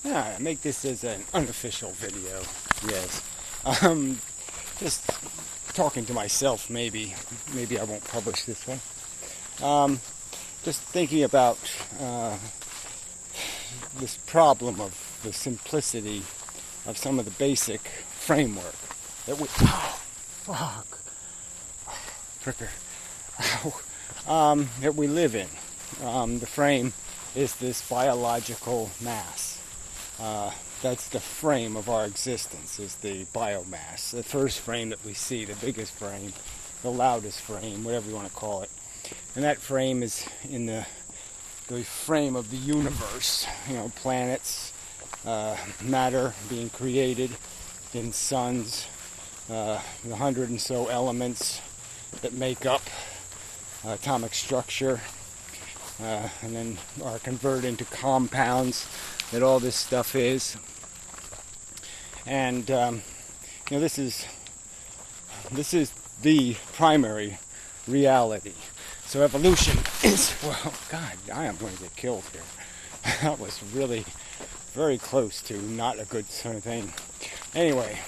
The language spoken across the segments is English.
Yeah, make this as an unofficial video. Yes. Just talking to myself, maybe. Maybe I won't publish this one. Just thinking about this problem of the simplicity of some of the basic framework that we... Oh, fuck. Pricker. That we live in. The frame is this biological mass. That's the frame of our existence, is the biomass. The first frame that we see, the biggest frame, the loudest frame, whatever you want to call it. And that frame is in the frame of the universe. You know, planets, matter being created in suns, the 100 and so elements that make up atomic structure, and then are converted into compounds that all this stuff is. And you know, this is the primary reality. So evolution is, well, God, I am going to get killed here. That was really very close to not a good sort of thing. Anyway,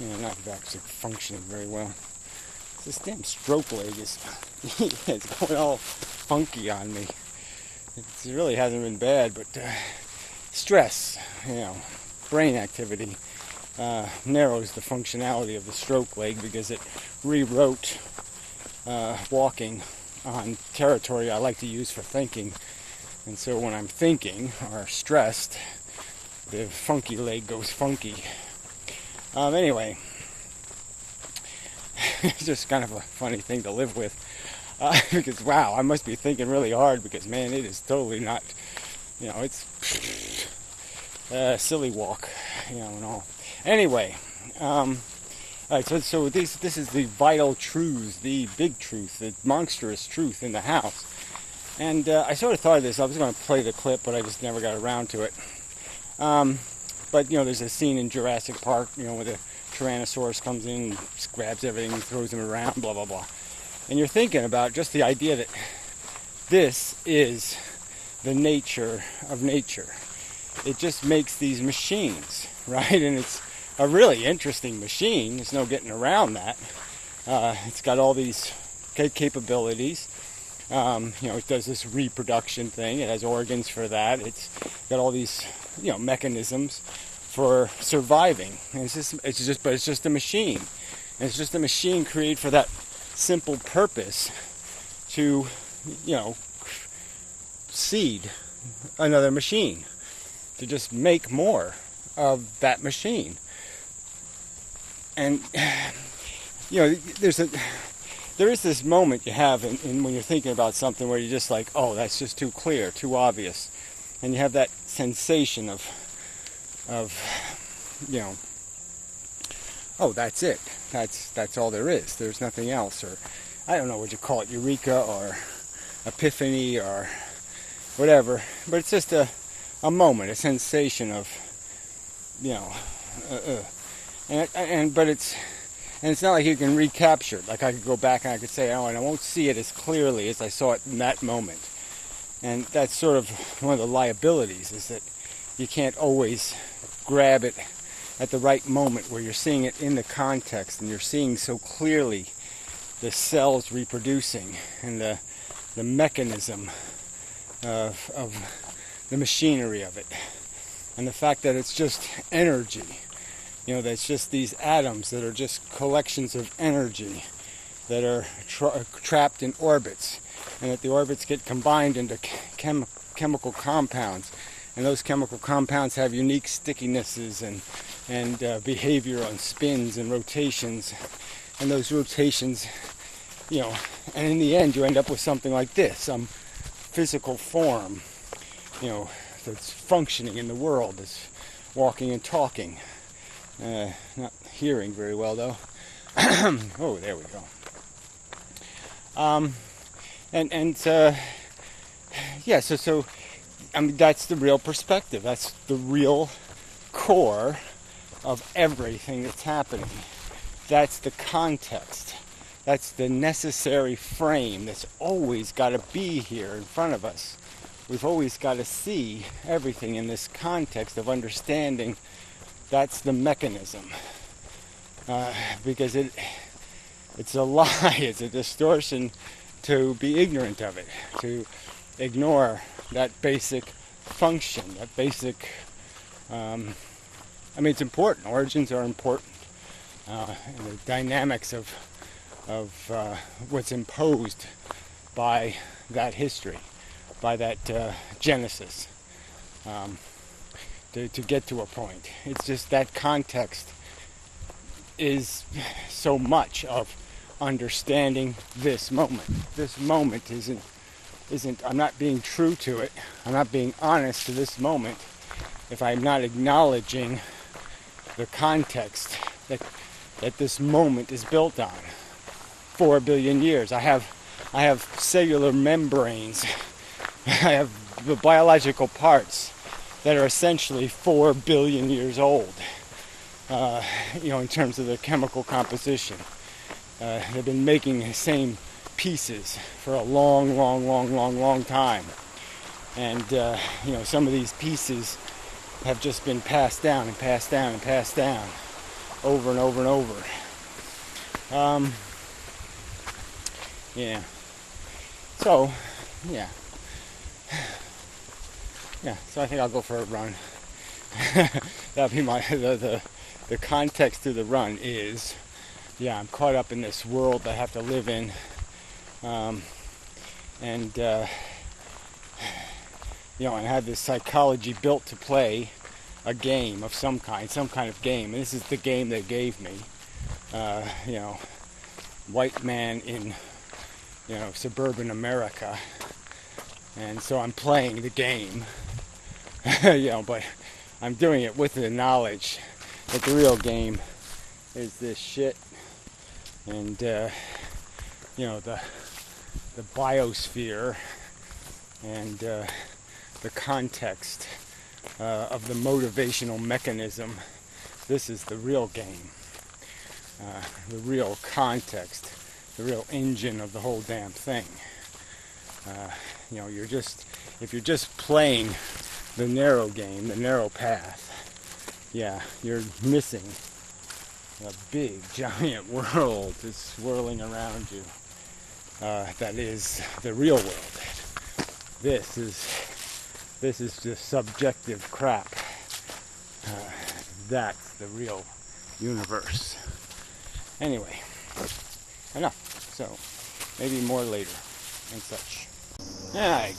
you know, not actually functioning very well. This damn stroke leg is it's going all funky on me. It really hasn't been bad, but stress, you know, brain activity narrows the functionality of the stroke leg because it rewrote walking on territory I like to use for thinking. And so when I'm thinking or stressed, the funky leg goes funky. Anyway, it's just kind of a funny thing to live with. Because, wow, I must be thinking really hard because, man, it is totally not, you know, it's silly walk, you know, and all. Anyway, all right, so this is the vital truth, the big truth, the monstrous truth in the house. And I sort of thought of this. I was going to play the clip, but I just never got around to it. But, you know, there's a scene in Jurassic Park, you know, where the Tyrannosaurus comes in and grabs everything and throws them around, blah, blah, blah. And you're thinking about just the idea that this is the nature of nature. It just makes these machines, right? And it's a really interesting machine. There's no getting around that. It's got all these capabilities. You know, it does this reproduction thing. It has organs for that. It's got all these, you know, mechanisms for surviving. And it's just a machine. And it's just a machine created for that simple purpose to, you know, seed another machine, to just make more of that machine. And, you know, there is this moment you have in when you're thinking about something where you're just like, oh, that's just too clear, too obvious. And you have that sensation of you know, oh, that's it. That's all there is. There's nothing else. Or I don't know what you call it, eureka or epiphany or whatever. But it's just a moment, a sensation of, you know, but it's not like you can recapture it. Like I could go back and I could say, oh, and I won't see it as clearly as I saw it in that moment. And that's sort of one of the liabilities, is that you can't always grab it at the right moment where you're seeing it in the context and you're seeing so clearly the cells reproducing and the mechanism of the machinery of it, and the fact that it's just energy. You know, that's just these atoms that are just collections of energy that are trapped in orbits, and that the orbits get combined into chemical compounds, and those chemical compounds have unique stickinesses and behavior on spins and rotations, and those rotations, you know, and in the end you end up with something like this, some physical form, you know, that's functioning in the world, that's walking and talking. Not hearing very well though. Oh, there we go. Yeah, so I mean, that's the real perspective. That's the real core of everything that's happening. That's the context. That's the necessary frame that's always got to be here in front of us we've always got to see everything in this context of understanding that's the mechanism. Because it's a lie, it's a distortion to be ignorant of it, to ignore that basic function, that basic, it's important. Origins are important. And the dynamics of what's imposed by that history, by that genesis, to get to a point. It's just that context is so much of understanding this moment. This moment isn't, I'm not being true to it, I'm not being honest to this moment if I'm not acknowledging the context that this moment is built on. 4 billion years. I have cellular membranes. I have the biological parts that are essentially 4 billion years old. In terms of the chemical composition. They've been making the same pieces for a long time. And, some of these pieces have just been passed down and passed down and passed down over and over and over. So, yeah. So I think I'll go for a run. That'll be the context to the run is, I'm caught up in this world that I have to live in, and I have this psychology built to play a game of some kind of game, and this is the game they gave me. White man in, suburban America, and so I'm playing the game, but I'm doing it with the knowledge that the real game is this shit, and the biosphere and the context of the motivational mechanism. This is the real game, the real context, the real engine of the whole damn thing. If you're just playing the narrow game, the narrow path, you're missing a big giant world that's swirling around you. That is the real world. This is just subjective crap. That's the real universe. Anyway, enough. So maybe more later and such.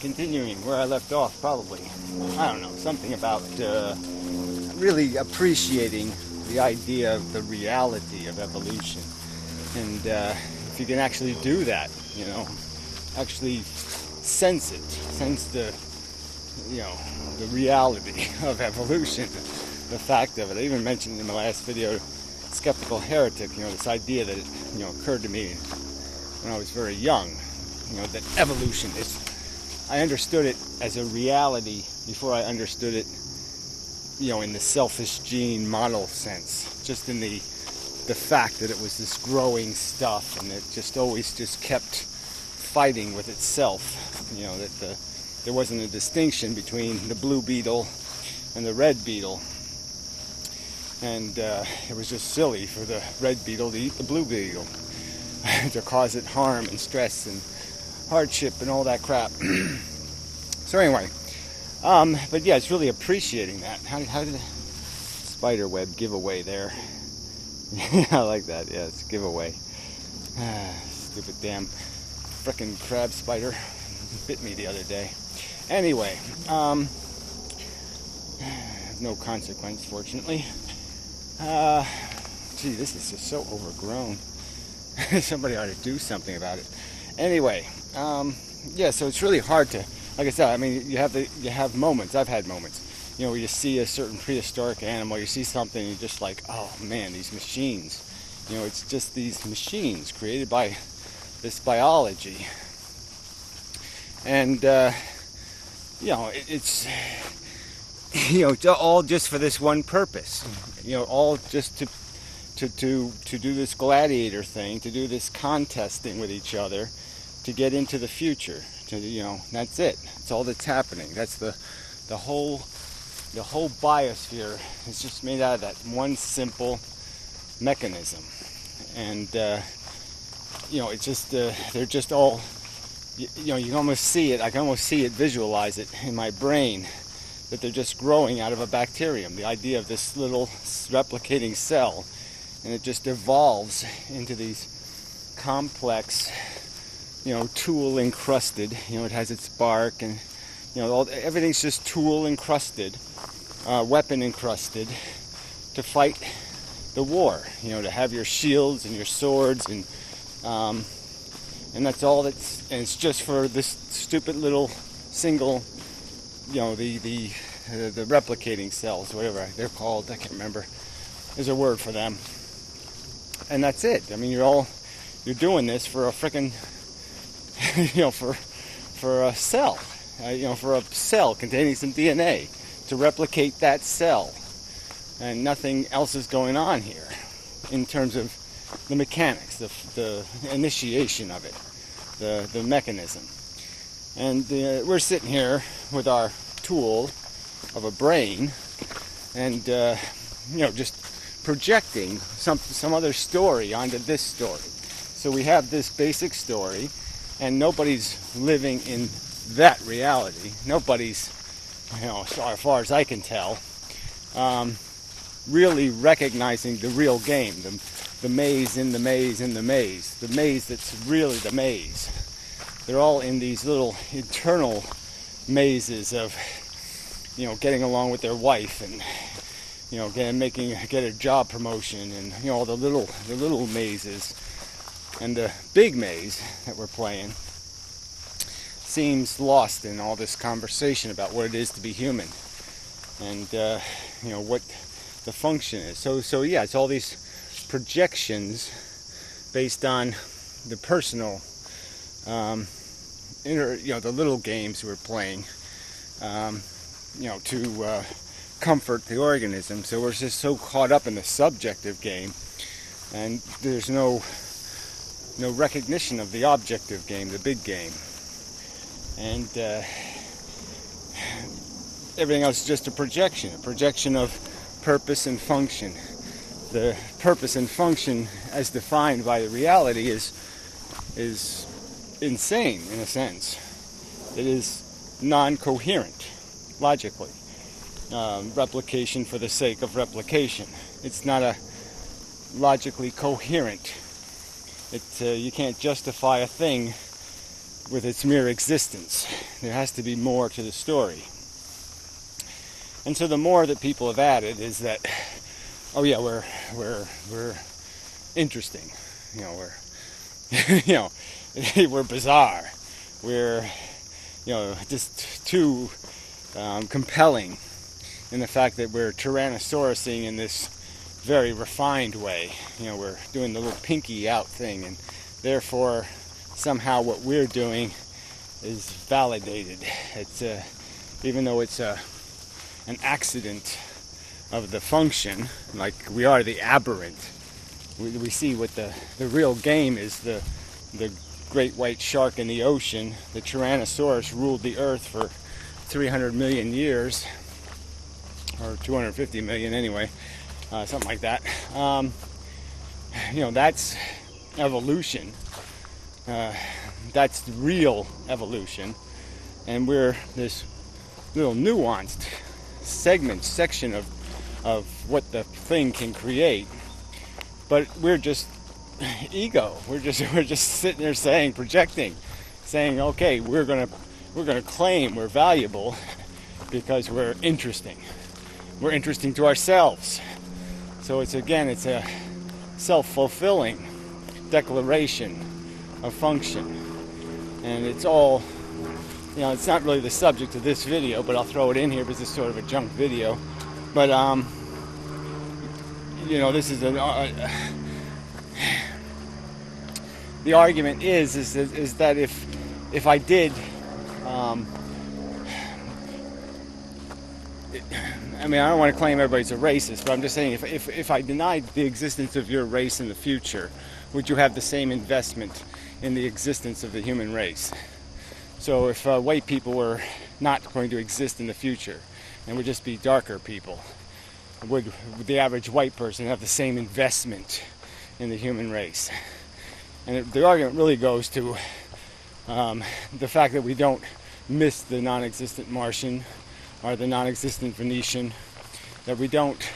Continuing where I left off, probably. I don't know, something about really appreciating the idea of the reality of evolution. And if you can actually do that, actually sense the reality of evolution, the fact of it. I even mentioned in my last video, skeptical heretic, this idea that occurred to me when I was very young, that evolution is, I understood it as a reality before I understood it, in the selfish gene model sense, just in the fact that it was this growing stuff and it just always just kept fighting with itself, that there wasn't a distinction between the blue beetle and the red beetle, and it was just silly for the red beetle to eat the blue beetle to cause it harm and stress and hardship and all that crap. So anyway, but it's really appreciating that. How did the spider web giveaway there? I like that. Yeah, it's a giveaway. Stupid damn frickin' crab spider bit me the other day. Anyway, no consequence, fortunately. This is just so overgrown. Somebody ought to do something about it. Anyway, so it's really hard to, like I said, you have moments. I've had moments, where you see a certain prehistoric animal, you see something, and you're just like, oh man, these machines. It's just these machines created by this biology. And, it's, all just for this one purpose. All just to do this gladiator thing, to do this contesting with each other, to get into the future, That's it. That's all that's happening. That's the whole biosphere is just made out of that one simple mechanism. And it's just they're just all, you can almost see it. I can almost see it, visualize it in my brain, that they're just growing out of a bacterium. The idea of this little replicating cell, and it just evolves into these complex, tool encrusted. It has its bark, and everything's just tool encrusted, weapon encrusted, to fight the war. To have your shields and your swords, and that's all. And it's just for this stupid little single, the replicating cells, whatever they're called. I can't remember. There's a word for them. And that's it. I mean, you're doing this for a frickin', for a cell, for a cell containing some DNA to replicate that cell, and nothing else is going on here in terms of the mechanics, the initiation of it, the mechanism. And we're sitting here with our tool of a brain, and just projecting some other story onto this story. So we have this basic story, and nobody's living in that reality. Nobody's, as far as I can tell, really recognizing the real game, the maze in the maze in the maze, the maze that's really the maze. They're all in these little internal mazes of, getting along with their wife, and get a job promotion, and all the little mazes. And the big maze that we're playing seems lost in all this conversation about what it is to be human, and what the function is. So yeah, it's all these projections based on the personal, the little games we're playing, to comfort the organism. So we're just so caught up in the subjective game, and there's no recognition of the objective game, the big game. And everything else is just a projection of purpose and function. The purpose and function, as defined by the reality, is insane in a sense. It is non-coherent, logically. Replication for the sake of replication. It's not a logically coherent. You can't justify a thing with its mere existence. There has to be more to the story. And so the more that people have added is that, oh yeah, we're interesting. We're bizarre. We're just too compelling in the fact that we're Tyrannosaurusing in this very refined way. We're doing the little pinky out thing, and therefore somehow what we're doing is validated. It's even though it's an accident of the function, like we are the aberrant. We see what the real game is. The great white shark in the ocean. The Tyrannosaurus ruled the earth for 300 million years, or 250 million anyway. Something like that. That's evolution. That's real evolution. And we're this little nuanced section of what the thing can create. But we're just ego. We're just sitting there projecting, saying, okay, we're gonna claim we're valuable because we're interesting. We're interesting to ourselves. So it's a self-fulfilling declaration of function. And it's all, it's not really the subject of this video, but I'll throw it in here because it's sort of a junk video. But, this is the argument is that if I did, I don't want to claim everybody's a racist, but I'm just saying if I denied the existence of your race in the future, would you have the same investment in the existence of the human race? So if white people were not going to exist in the future and would just be darker people, would the average white person have the same investment in the human race? And the argument really goes to the fact that we don't miss the non-existent Martian or the non-existent Venetian, that we don't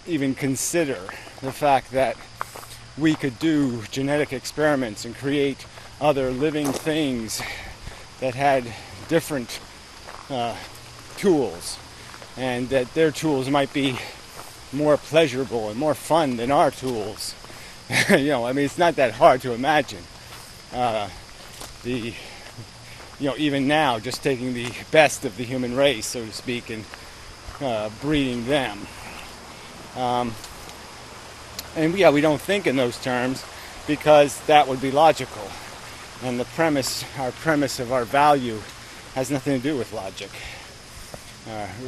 even consider the fact that we could do genetic experiments and create other living things that had different tools, and that their tools might be more pleasurable and more fun than our tools. It's not that hard to imagine. Even now, just taking the best of the human race, so to speak, and breeding them. We don't think in those terms because that would be logical. And our premise of our value has nothing to do with logic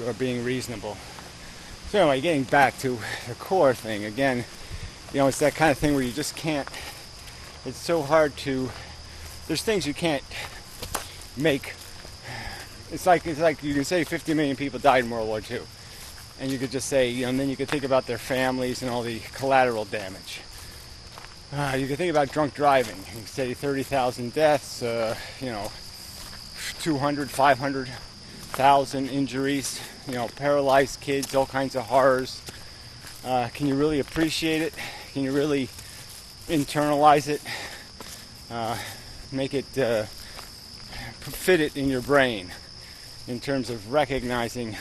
or being reasonable. So anyway, getting back to the core thing, again, it's that kind of thing where you just can't, it's so hard to, there's things you can't make. It's like you can say 50 million people died in World War II. And you could just say, and then you could think about their families and all the collateral damage. You could think about drunk driving. You could say 30,000 deaths, 200, 500,000 injuries, paralyzed kids, all kinds of horrors. Can you really appreciate it? Can you really internalize it? Make it, fit it in your brain in terms of recognizing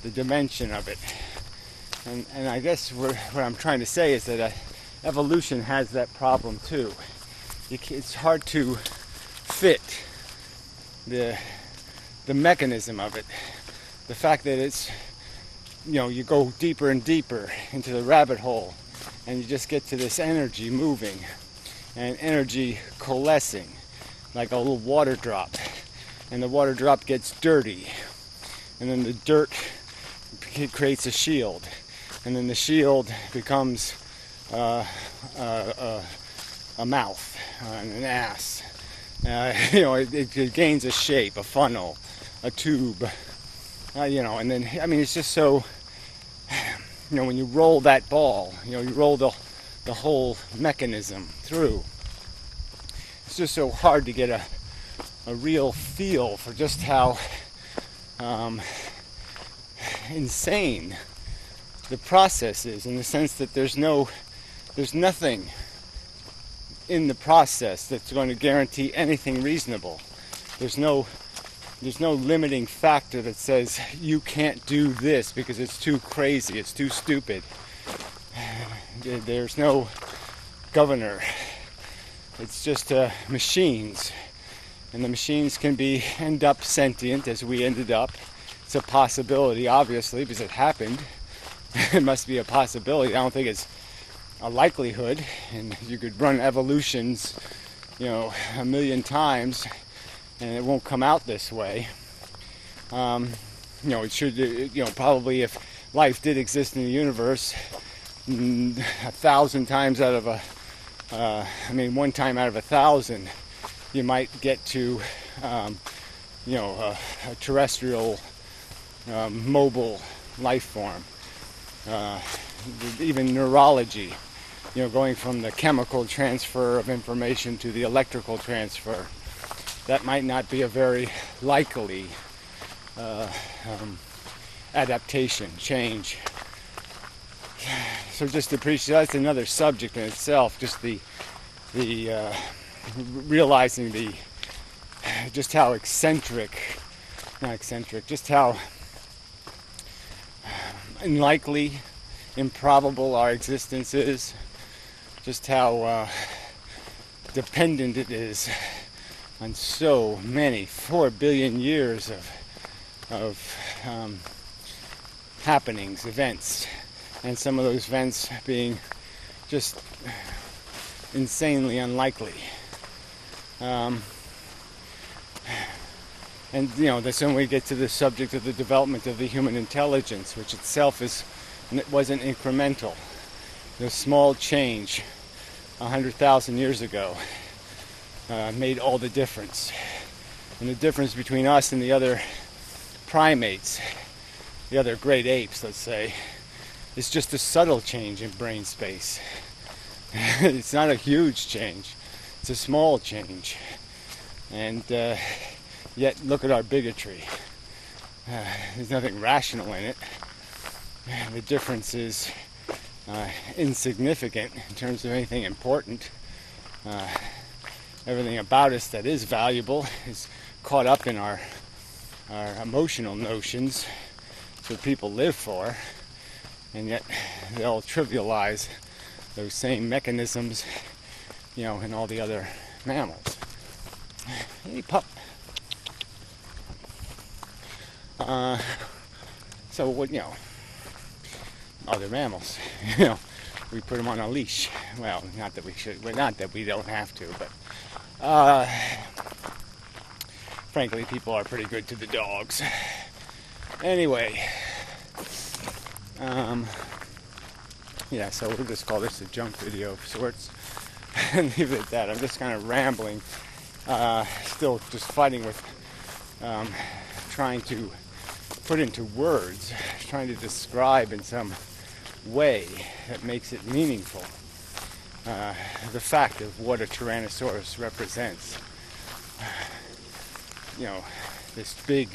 the dimension of it. And I guess what I'm trying to say is that evolution has that problem too. It's hard to fit the mechanism of it. The fact that it's, you go deeper and deeper into the rabbit hole and you just get to this energy moving and energy coalescing like a little water drop. And the water drop gets dirty. And then the dirt creates a shield, and then the shield becomes a mouth and an ass. It gains a shape, a funnel, a tube. And then it's just so. When you roll that ball, you roll the whole mechanism through. It's just so hard to get a real feel for just how insane the process is, in the sense that there's nothing in the process that's going to guarantee anything reasonable. There's no limiting factor that says you can't do this because it's too crazy, it's too stupid. There's no governor. It's just machines, and the machines can end up sentient as we ended up. It's a possibility, obviously, because it happened. It must be a possibility. I don't think it's a likelihood. And you could run evolutions, 1,000,000 times, and it won't come out this way. It should, probably if life did exist in the universe, 1,000 times out of one time out of 1,000, you might get to, a terrestrial, mobile life form. Even neurology, going from the chemical transfer of information to the electrical transfer. That might not be a very likely adaptation, change. So just appreciate, that's another subject in itself, just the realizing just how just how unlikely, improbable our existence is, just how dependent it is on so many 4 billion years of happenings, events, and some of those events being just insanely unlikely. And that's when we get to the subject of the development of the human intelligence, which itself wasn't incremental. The small change 100,000 years ago made all the difference. And the difference between us and the other primates, the other great apes, let's say, is just a subtle change in brain space. It's not a huge change. It's a small change. And yet, look at our bigotry. There's nothing rational in it. The difference is insignificant in terms of anything important. Everything about us that is valuable is caught up in our emotional notions. That's what people live for. And yet, they'll trivialize those same mechanisms, in all the other mammals. Hey, pup. So what, other mammals, we put them on a leash. Well, not that we should, not that we don't have to, but frankly, people are pretty good to the dogs. Anyway, so we'll just call this a junk video of sorts and leave it at that. I'm just kind of rambling, still just fighting with trying to put into words, trying to describe in some way that makes it meaningful the fact of what a Tyrannosaurus represents. This big,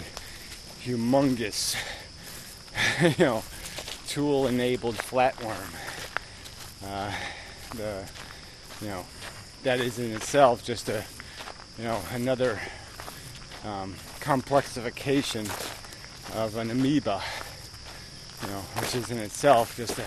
humongous, tool-enabled flatworm. That is in itself just another complexification of an amoeba, which is in itself just a